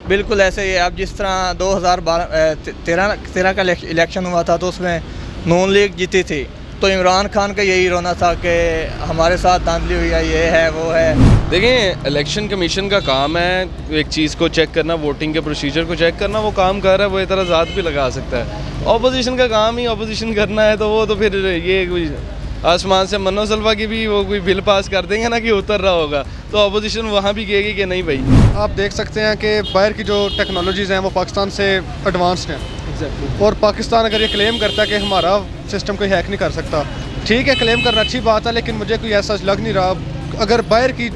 बिल्कुल ऐसे ही है। अब जिस तरह 2013 का इलेक्शन हुआ था तो उसमें नून लीग जीती थी, तो इमरान खान का यही रोना था कि हमारे साथ धांधली हुई है, ये है वो है। देखें, इलेक्शन कमीशन का काम है एक चीज़ को चेक करना, वोटिंग के प्रोसीजर को चेक करना, वो काम कर रहा है, वो एतराज़ात भी लगा सकता है। ऑपोजिशन का काम ही ऑपोजिशन करना है, तो वो तो फिर ये कोई आसमान से मन्नो सलवा की भी वो कोई बिल पास कर देंगे ना कि उतर रहा होगा, तो ऑपोजिशन वहाँ भी कहेगी कि नहीं भाई। आप देख सकते हैं कि बाहर की जो टेक्नोलॉजीज़ हैं वो पाकिस्तान से एडवांस्ड हैं। और पाकिस्तान अगर ये क्लेम करता है कि हमारा सिस्टम कोई हैक नहीं कर सकता, ठीक है, क्लेम करना अच्छी बात है, लेकिन मुझे कोई ऐसा लग नहीं रहा। अगर बाहर की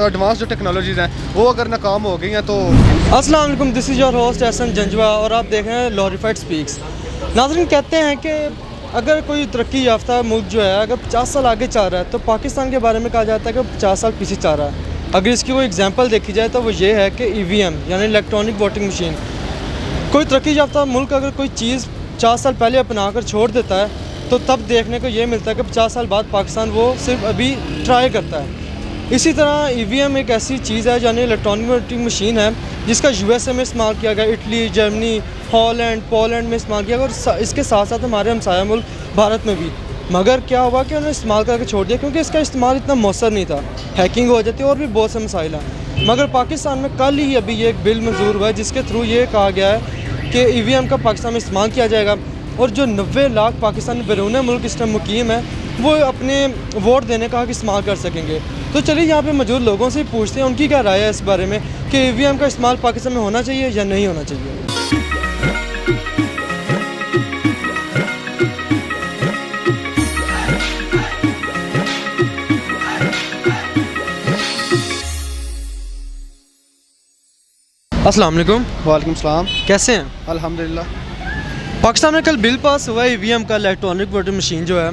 एडवांस जो टेक्नोलॉजीज़ हैं वो अगर नाकाम हो गई हैं तो। अस्सलाम वालेकुम, this is your host Ehsan Janjua और आप देख रहे हैं ग्लोरीफाइड स्पीक्स। नाज़रीन, कहते हैं कि अगर कोई तरक्की याफ्ता मुल्क जो है अगर 50 साल आगे चल रहा है तो पाकिस्तान के बारे में कहा जाता है कि 50 साल पीछे चल रहा है। अगर इसकी कोई एग्जांपल देखी जाए तो वो ये है कि EVM यानी इलेक्ट्रॉनिक वोटिंग मशीन। कोई तरक्की याफ्ता मुल्क अगर कोई चीज़ 50 साल पहले अपना कर छोड़ देता है तो तब देखने को ये मिलता है कि 50 साल बाद पाकिस्तान वो सिर्फ अभी ट्राई करता है। इसी तरह EVM एक ऐसी चीज़ है यानी इलेक्ट्रॉनिक वोटिंग मशीन है जिसका USA में इस्तेमाल किया गया, इटली, जर्मनी, हॉलैंड, पोलैंड में इस्तेमाल किया गया और इसके साथ साथ हमारे हमसाया मुल्क भारत में भी। मगर क्या हुआ कि उन्होंने इस्तेमाल करके छोड़ दिया क्योंकि इसका इस्तेमाल इतना मौसर नहीं था, हैकिंग हो जाती और भी बहुत से मसाइल हैं। मगर पाकिस्तान में कल ही अभी ये एक बिल मंजूर हुआ है जिसके थ्रू ये कहा गया है कि EVM का पाकिस्तान में इस्तेमाल किया जाएगा और जो 90 लाख पाकिस्तानी बैरून मुल्क इस टाइम मुकीम है वो अपने वोट देने का हक इस्तेमाल कर सकेंगे। तो चलिए यहाँ पे मौजूद लोगों से पूछते हैं उनकी क्या राय है इस बारे में कि EVM का इस्तेमाल पाकिस्तान में होना चाहिए या नहीं होना चाहिए। अस्सलाम वालेकुम। वालेकुम सलाम। कैसे हैं? अल्हम्दुलिल्लाह। पाकिस्तान में कल बिल पास हुआ है EVM का, इलेक्ट्रॉनिक वोटिंग मशीन जो है,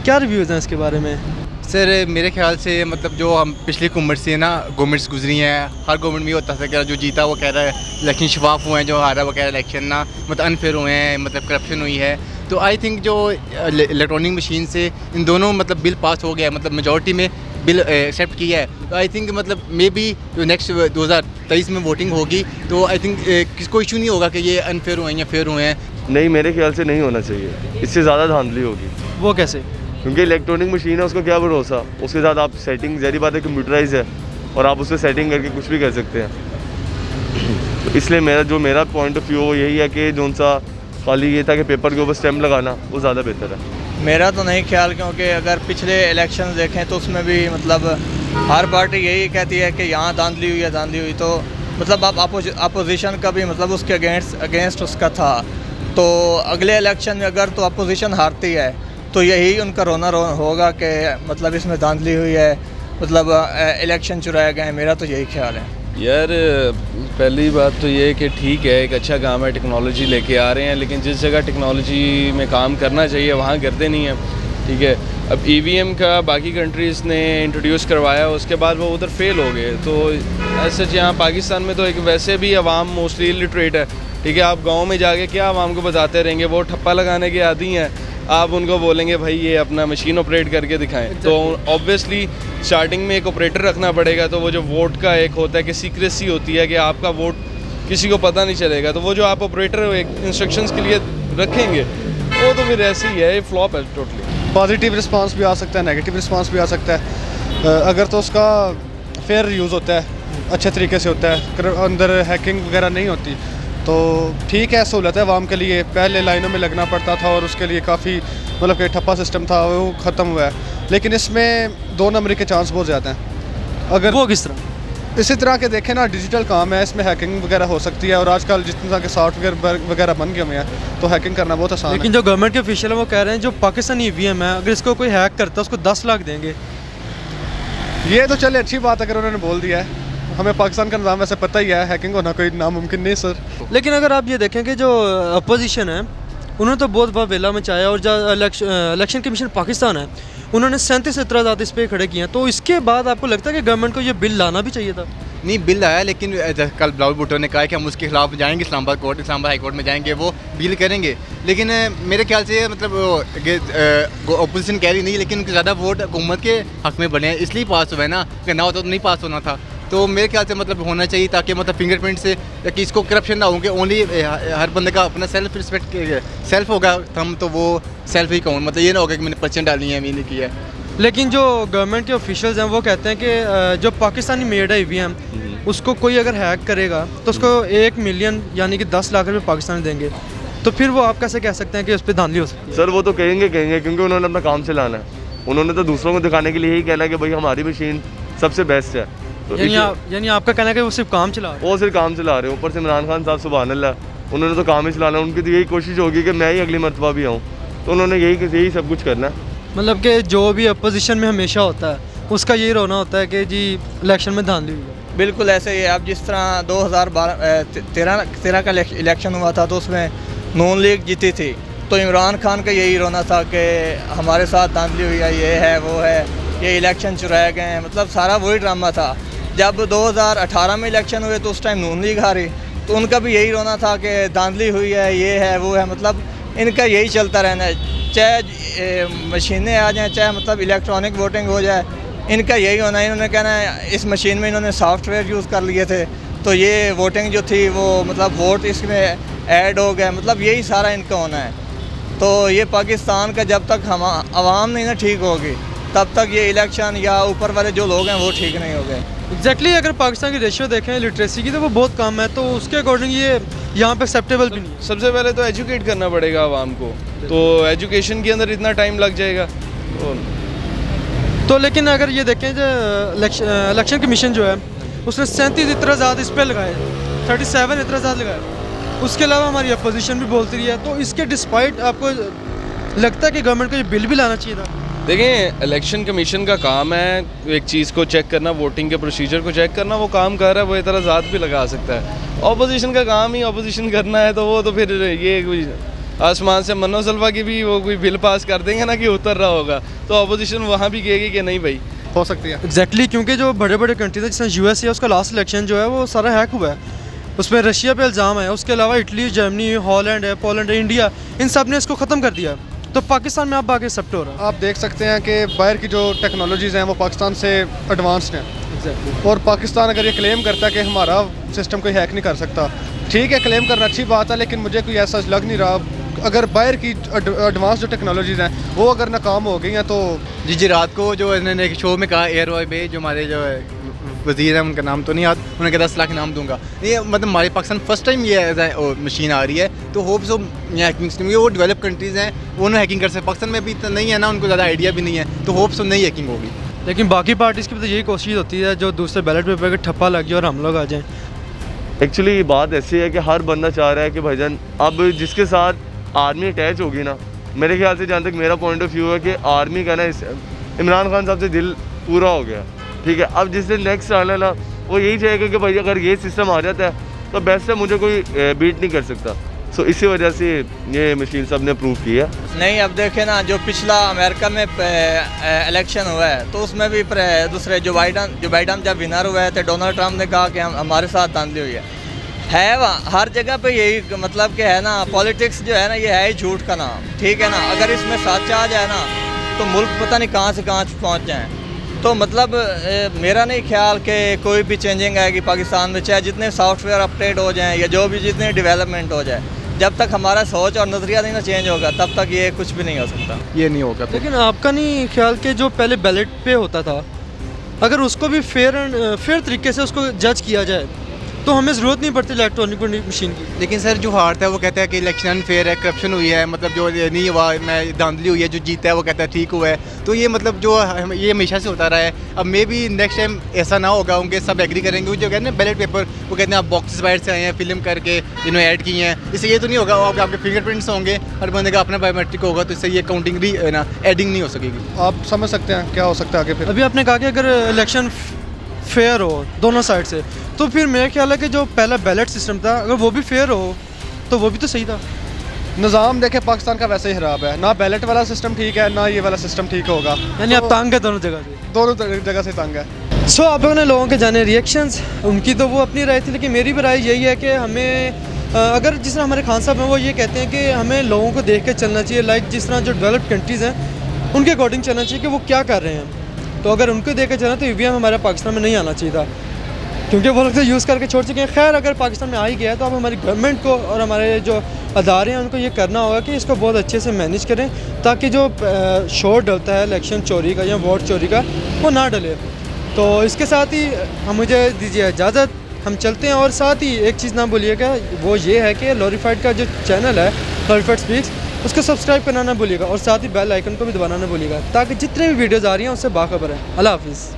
क्या रिव्यूज़ हैं इसके बारे में? सर मेरे ख्याल से मतलब जो हम पिछली हुकूमत से ना गवर्नमेंट्स गुजरी हैं, हर गवर्नमेंट में होता था कि जो जीता वो कह रहा है इलेक्शन शफाफ हुए हैं, जो हारा वो कह रहा है इलेक्शन ना मतलब अनफेयर हुए हैं, मतलब करप्शन हुई है। तो आई थिंक जो इलेक्ट्रॉनिक मशीन से इन दोनों मतलब बिल पास हो गया है, मतलब मेजॉरिटी में बिल एक्सेप्ट किया है। तो आई थिंक मतलब मे बी जो नेक्स्ट 2023 में वोटिंग होगी तो आई थिंक किसको इशू नहीं होगा कि ये अनफेयर हुए हैं या फेयर हुए हैं। नहीं, मेरे ख्याल से नहीं होना चाहिए, इससे ज़्यादा धांधली होगी। वो कैसे? क्योंकि इलेक्ट्रॉनिक मशीन है, उसका क्या भरोसा, उसके साथ आप सेटिंग, ज़ाहिर बात है कंप्यूटराइज है और आप उससे सेटिंग करके कुछ भी कर सकते हैं। तो इसलिए मेरा पॉइंट ऑफ व्यू यही है कि जो सा खाली ये था कि पेपर के ऊपर स्टैम्प लगाना वो ज़्यादा बेहतर है। मेरा तो नहीं ख्याल, क्योंकि अगर पिछले इलेक्शन देखें तो उसमें भी मतलब हर पार्टी यही कहती है कि यहाँ धांधली हुई है, धांधली हुई। तो मतलब आप अपोजिशन का भी मतलब उसके अगेंस्ट उसका था। तो अगले इलेक्शन में अगर तो अपोजिशन हारती है तो यही उनका रोना होगा कि मतलब इसमें धांधली हुई है, मतलब इलेक्शन चुराया गया है। मेरा तो यही ख्याल है। यार पहली बात तो ये है कि ठीक है, एक अच्छा काम है, टेक्नोलॉजी लेके आ रहे हैं, लेकिन जिस जगह टेक्नोलॉजी में काम करना चाहिए वहाँ करते नहीं हैं। ठीक है, अब EVM का बाकी कंट्रीज़ ने इंट्रोड्यूस करवाया, उसके बाद वो उधर फेल हो गए। तो ऐसे यहाँ पाकिस्तान में तो एक वैसे भी आवाम मोस्टली इलिटरेट है। ठीक है, आप गाँव में जाके क्या आवाम को बताते रहेंगे, वो ठप्पा लगाने के आदी हैं, आप उनको बोलेंगे भाई ये अपना मशीन ऑपरेट करके दिखाएं। तो ऑब्वियसली स्टार्टिंग में एक ऑपरेटर रखना पड़ेगा। तो वो जो वोट का एक होता है कि सीक्रेसी होती है कि आपका वोट किसी को पता नहीं चलेगा, तो वो जो आप ऑपरेटर एक इंस्ट्रक्शंस के लिए रखेंगे वो तो फिर ऐसे ही है, ये फ्लॉप है टोटली। पॉजिटिव रिस्पांस भी आ सकता है, नेगेटिव रिस्पांस भी आ सकता है। अगर तो उसका फेयर यूज़ होता है, अच्छे तरीके से होता है, अंदर हैकिंग वगैरह नहीं होती, तो ठीक है, सहूलत है आवाम के लिए। पहले लाइनों में लगना पड़ता था और उसके लिए काफ़ी मतलब कि ठप्पा सिस्टम था, वो ख़त्म हुआ है। लेकिन इसमें 2 नंबर के चांस बहुत ज़्यादा हैं। अगर वो किस तरह? इसी तरह के देखें ना, डिजिटल काम है, इसमें हैकिंग वगैरह हो सकती है और आजकल जिस तरह के सॉफ्टवेयर वगैरह बन गए हुए हैं तो हैकिंग करना बहुत आसान है। लेकिन जो गवर्नमेंट के ऑफिशियल है वो कह रहे हैं जो पाकिस्तानी EVM है अगर इसको कोई हैक करता है उसको 10 लाख देंगे। ये तो चले अच्छी बात अगर उन्होंने बोल दिया है। हमें पाकिस्तान का निज़ाम वैसे पता ही है, हैकिंग होना कोई नामुमकिन नहीं सर। लेकिन अगर आप ये देखें कि जो अपोजिशन है उन्होंने तो बहुत बड़ा वेला मचाया और जो इलेक्शन कमीशन पाकिस्तान है उन्होंने 37 एतराज़ात इस पर खड़े किए हैं। तो इसके बाद आपको लगता है कि गवर्नमेंट को ये बिल लाना भी चाहिए था? नहीं, बिल आया, लेकिन कल बिलावल भुट्टो ने कहा कि हम उसके खिलाफ जाएंगे, इस्लामाबाद हाई कोर्ट में जाएंगे, वो डील करेंगे। लेकिन मेरे ख्याल से मतलब अपोजिशन कह रही नहीं, लेकिन उनके ज़्यादा वोट हुकूमत के हक़ में बने हैं, इसलिए पास हुआ है ना, कि ना होता तो नहीं पास होना था। तो मेरे ख्याल से मतलब होना चाहिए, ताकि मतलब फिंगरप्रिंट से कि इसको करप्शन ना होंगे, ओनली हर बंदे का अपना सेल्फ रिस्पेक्ट सेल्फ होगा थम, तो वो सेल्फ ही काउंट, मतलब ये ना होगा कि मैंने % डाली है मैंने किया है। लेकिन जो गवर्नमेंट के ऑफिशियल्स हैं वो कहते हैं कि जो पाकिस्तानी मेड है EVM उसको कोई अगर हैक करेगा तो उसको 1 मिलियन यानी कि 10 लाख रुपए पाकिस्तान देंगे, तो फिर वो आप कैसे कह सकते हैं कि उस पर धांधली हो सकती है? सर वो तो कहेंगे क्योंकि उन्होंने अपना काम चलाना है, उन्होंने तो दूसरों को दिखाने के लिए यही कहना है कि भाई हमारी मशीन सबसे बेस्ट है। तो यानी आपका कहना है कि वो सिर्फ काम चला रहे हैं? वो सिर्फ काम चला रहे हैं, ऊपर से इमरान खान साहब सुभान अल्लाह, उन्होंने तो काम ही चलाना है, उनकी तो यही कोशिश होगी कि मैं ही अगली मरतबा भी आऊँ, तो उन्होंने यही सब कुछ करना है। मतलब कि जो भी अपोजिशन में हमेशा होता है उसका यही रोना होता है कि जी इलेक्शन में धांधली हुई है। बिल्कुल ऐसे ही है। अब जिस तरह 2013 का इलेक्शन हुआ था तो उसमें नून लीग जीती थी, तो इमरान खान का यही रोना था कि हमारे साथ धांधली हुई है, ये है वो है, ये इलेक्शन चुराए गए हैं, मतलब सारा वही ड्रामा था। जब 2018 में इलेक्शन हुए तो उस टाइम नून लीग हारी, तो उनका भी यही रोना था कि धांधली हुई है, ये है वो है, मतलब इनका यही चलता रहना है, चाहे मशीनें आ जाएँ, चाहे मतलब इलेक्ट्रॉनिक वोटिंग हो जाए, इनका यही होना है। इन्होंने कहना है इस मशीन में इन्होंने सॉफ्टवेयर यूज़ कर लिए थे, तो ये वोटिंग जो थी वो मतलब वोट इसमें ऐड हो गए, मतलब यही सारा इनका होना है। तो ये पाकिस्तान का जब तक हम आवाम नहीं ना ठीक होगी तब तक ये इलेक्शन या ऊपर वाले जो लोग हैं वो ठीक नहीं हो गए। एग्जैक्टली अगर पाकिस्तान की रेशियो देखें लिटरेसी की तो वो बहुत कम है, तो उसके अकॉर्डिंग ये यहाँ पे एक्सेप्टेबल भी नहीं है। सबसे पहले तो एजुकेट करना पड़ेगा आवाम को, तो एजुकेशन के अंदर इतना टाइम लग जाएगा तो लेकिन अगर ये देखें जो इलेक्शन कमीशन जो है उसने 37 इतराज़ात इस पर लगाए, 37 इतराज़ात लगाए, उसके अलावा हमारी अपोजिशन भी बोलती रही है, तो इसके डिस्पाइट आपको लगता है कि गवर्नमेंट को ये बिल भी लाना चाहिए था? देखें, इलेक्शन कमीशन का काम है एक चीज़ को चेक करना, वोटिंग के प्रोसीजर को चेक करना, वो काम कर रहा है, वो इतराज़ात भी लगा सकता है। ऑपोजिशन का काम ही ऑपोजिशन करना है, तो वो तो फिर ये कोई आसमान से मनो सल्फा की भी वो कोई बिल पास कर देंगे ना कि उतर रहा होगा, तो ऑपोजिशन वहाँ भी कहेगी कि नहीं भाई हो सकती है। एग्जैक्टली क्योंकि जो बड़े बड़े कंट्रीज हैं जैसे US है, उसका लास्ट इलेक्शन जो है वो सारा हैक हुआ है, उसमें रशिया पे इल्ज़ाम है, उसके अलावा इटली, जर्मनी, हॉलैंड है, पोलैंड है, इंडिया, इन सब ने इसको ख़त्म कर दिया। तो पाकिस्तान में अब आगे एक्सेप्ट हो रहा है। आप देख सकते हैं कि बाहर की जो टेक्नोलॉजीज़ हैं वो पाकिस्तान से एडवांस्ड हैं, और पाकिस्तान अगर ये क्लेम करता है कि हमारा सिस्टम कोई हैक नहीं कर सकता, ठीक है क्लेम करना अच्छी बात है, लेकिन मुझे कोई ऐसा लग नहीं रहा अगर बाहर की एडवांस जो टेक्नोलॉजीज़ हैं वो अगर नाकाम हो गई हैं तो। जी रात को जो इन्होंने एक शो में कहा एयरवाई बे, जो हमारे जो वज़ीर हैं उनका नाम तो नहीं याद, उन्होंने कहा 10 लाख इनाम दूंगा। ये मतलब हमारे पाकिस्तान फर्स्ट टाइम ये मशीन आ रही है, तो होप सो यहाँ हैकिंग सिस्टम, वो डेवलप कंट्रीज़ हैं वो ना हैकिंग कर सकते, पाकिस्तान में अभी इतना नहीं है ना, उनको ज़्यादा आइडिया भी नहीं है, तो होप सो नई हैकिंग होगी। लेकिन बाकी पार्टीज़ की तो यही कोशिश होती है जो दूसरे बैलेट पेपर के ठप्पा लग जाए और हम लोग आ जाएँ। एक्चुअली ये बात ऐसी है कि हर बंदा चाह रहा है कि भाईजान अब जिसके साथ आर्मी अटैच होगी ना, मेरे ख्याल से जहाँ तक मेरा पॉइंट ऑफ व्यू है कि आर्मी का ना इमरान खान साहब से दिल पूरा हो गया, ठीक है। अब जिस दिन नेक्स्ट आना ना वो यही चाहेगा कि भाई अगर ये सिस्टम आ जाता है तो बेस्ट है, मुझे कोई बीट नहीं कर सकता। सो इसी वजह से ये मशीन सब ने प्रूव की है। नहीं अब देखें ना, जो पिछला अमेरिका में इलेक्शन हुआ है तो उसमें भी दूसरे जो बाइडन जब विनर हुए थे, डोनाल्ड ट्रंप ने कहा कि हमारे साथ धांधली हुई है वहाँ हर जगह पे यही मतलब कि है ना, पॉलिटिक्स जो है ना ये है ही झूठ का नाम, ठीक है ना। अगर इसमें सच आ जाए ना तो मुल्क पता नहीं कहाँ से कहाँ पहुँच जाए। तो मतलब मेरा नहीं ख्याल कि कोई भी चेंजिंग आएगी पाकिस्तान में, चाहे जितने सॉफ्टवेयर अपडेट हो जाएं या जो भी जितने डेवलपमेंट हो जाए, जब तक हमारा सोच और नज़रिया नहीं ना चेंज होगा तब तक ये कुछ भी नहीं हो सकता। ये नहीं होगा। लेकिन आपका नहीं ख्याल कि जो पहले बैलेट पे होता था अगर उसको भी फेयर तरीके से उसको जज किया जाए तो हमें ज़रूरत नहीं पड़ती इलेक्ट्रॉनिक मशीन की? लेकिन सर जो हारता है वो कहता है कि इलेक्शन अनफेयर है, करप्शन हुई है, मतलब जो नहीं हुआ मैं धांधली हुई है, जो जीता है वो कहता है ठीक हुआ है, तो ये मतलब जो ये हमेशा से होता रहा है। अब मे भी नेक्स्ट टाइम ऐसा ना होगा, उनके सब एग्री करेंगे, जो कहते हैं बैलेट पेपर वो कहते हैं आप बॉक्सेस बाहर से आए हैं, फिल्म करके इन्होंने ऐड किए हैं, इससे ये तो नहीं होगा आपके फिंगरप्रिंट्स होंगे, हर बंदे का अपना बायोमेट्रिक होगा, तो इससे ये काउंटिंग भी ना एडिंग नहीं हो सकेगी। आप समझ सकते हैं क्या हो सकता है आगे फिर। अभी आपने कहा कि अगर इलेक्शन फेयर हो दोनों साइड से, तो फिर मेरा ख्याल है कि जो पहला बैलेट सिस्टम था अगर वो भी फेयर हो तो वो भी तो सही था। निज़ाम देखे पाकिस्तान का वैसे ही ख़राब है, ना बैलेट वाला सिस्टम ठीक है ना ये वाला सिस्टम ठीक होगा, यानी आप तंग है दोनों जगह से? दोनों जगह से तंग है। सो आप लोगों ने लोगों के जाने रिएक्शंस, उनकी तो वो अपनी राय थी, लेकिन मेरी भी राय यही है कि हमें अगर जिस तरह हमारे खान साहब हैं वो ये कहते हैं कि हमें लोगों को देख के चलना चाहिए, लाइक जिस तरह जो डेवलप्ड कंट्रीज़ हैं उनके अकॉर्डिंग चलना चाहिए कि वो क्या कर रहे हैं। तो अगर उनको देख के चलना तो EVM हमारे पाकिस्तान में नहीं आना चाहिए था। क्योंकि वो लोग तो यूज़ करके छोड़ चुके हैं। खैर अगर पाकिस्तान में आ ही गया तो अब हमारी गवर्नमेंट को और हमारे जो अदारे हैं उनको ये करना होगा कि इसको बहुत अच्छे से मैनेज करें, ताकि जो शोर डलता है इलेक्शन चोरी का या वोट चोरी का वो ना डले। तो इसके साथ ही हम मुझे दीजिए इजाज़त, हम चलते हैं। और साथ ही एक चीज़ ना भूलिएगा, वो ये है कि लॉरीफाइड का जो चैनल है लॉरीफाइड स्पीक्स, उसको सब्सक्राइब करना ना भूलिएगा और साथ ही बेल आइकन को भी दबाना ना भूलिएगा, ताकि जितने भी वीडियोज़ आ रही हैं उससे बाखबर है। अल्लाह हाफिज़।